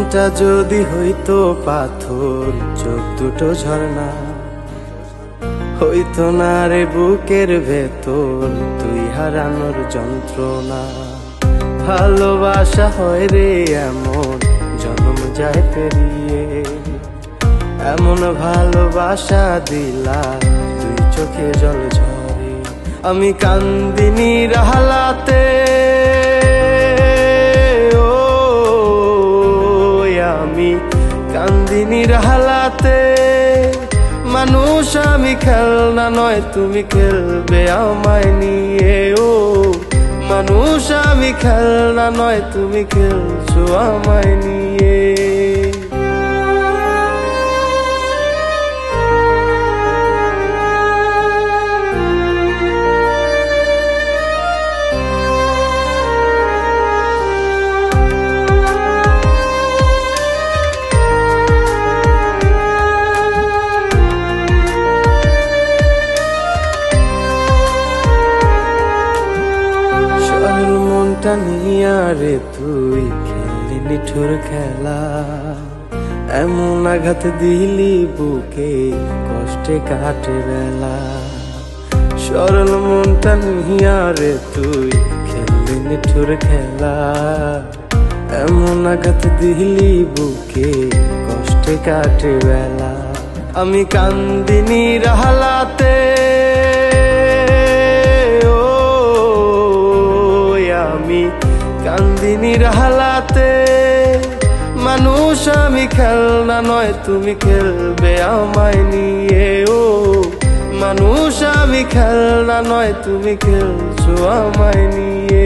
মনটা যদি হইতো পাথর, চোখ দুটো ঝর্ণা, হইতো না রে বুকের ভেতর তুই হারানোর যন্ত্রণা। ভালোবাসা হয় রে এমন, জন্ম যায় পেরিয়ে, এমন ভালোবাসা দিলা তুই চোখে জল ঝরে। আমি কান্দিনি রাহালাতে, আমি কান্দিনি রাহালাতে। মানুষ আমি খেলনা নয়, তুমি খেলবে আমায় নিয়ে। ও মানুষ আমি খেলনা নয়, তুমি খেলছো আমায় নিয়ে। মনটা নিয়া রে তুই খেললি নিঠুর খেলা, এমন আঘাত দিলি বুকে কষ্টে কাটে বেলা। সরল মনটা নিয়া রে তুই খেললি নিঠুর খেলা, এমন আঘাত দিলি বুকে কষ্টে কাটে বেলা। আমি কান্দিনি রাহালাতে, আমি কান্দিনি রাহালাতে। মানুষ আমি খেলনা নয়, তুমি খেলবে আমায় নিয়ে। ও মানুষ আমি খেলনা নয়, তুমি খেলছো আমায় নিয়ে।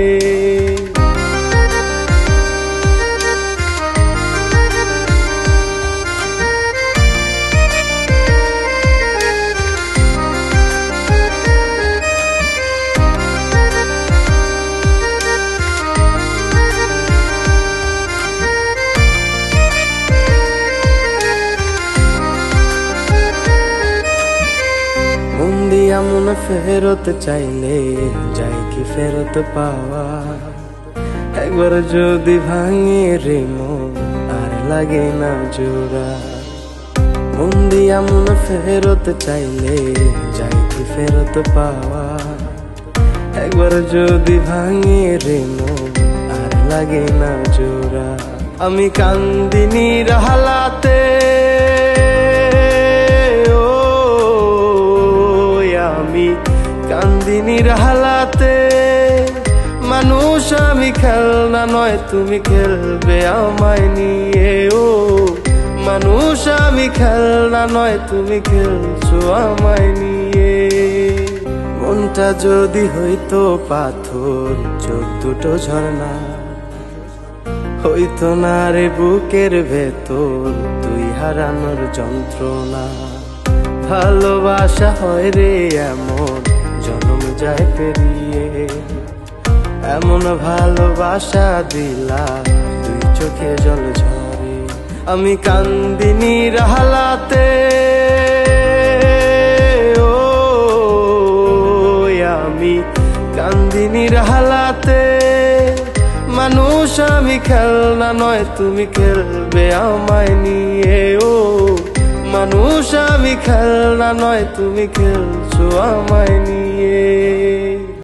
এমন ফেরত চাইলে যাই কি ফেরত পাওয়া, একবার যদি ভাঙে রে মন আর লাগে না জোড়া। মন দিয়ে এমন ফেরত চাইলে যাই কি ফেরত পাওয়া, একবার যদি ভাঙে রে মন আর লাগে না জোড়া। আমি কান্দিনি রাহালাতে, আমি কান্দিনি রাহালাতে। মানুষ আমি খেলনা নয়, তুমি খেলবে আমায় নিয়ে। ও মানুষ আমি খেলনা নয়, তুমি খেলছো আমায় নিয়ে। মনটা যদি হইতো পাথর, চোখ দুটো ঝর্ণা, হইতো না রে বুকের ভেতর তুই হারানোর যন্ত্রণা। ভালোবাসা হয় রে এমন, জন্ম যায় পেরিয়ে, এমন ভালোবাসা দিলা তুই চোখে জল ঝরে। আমি কান্দিনি রাহালাতে, আমি কান্দিনি রাহালাতে। মানুষ আমি খেলনা নয়, তুমি খেলবে আমায় নিয়ে। ও মানুষ আমি খেলনা নয়, তুমি খেলছো আমায় নিয়ে।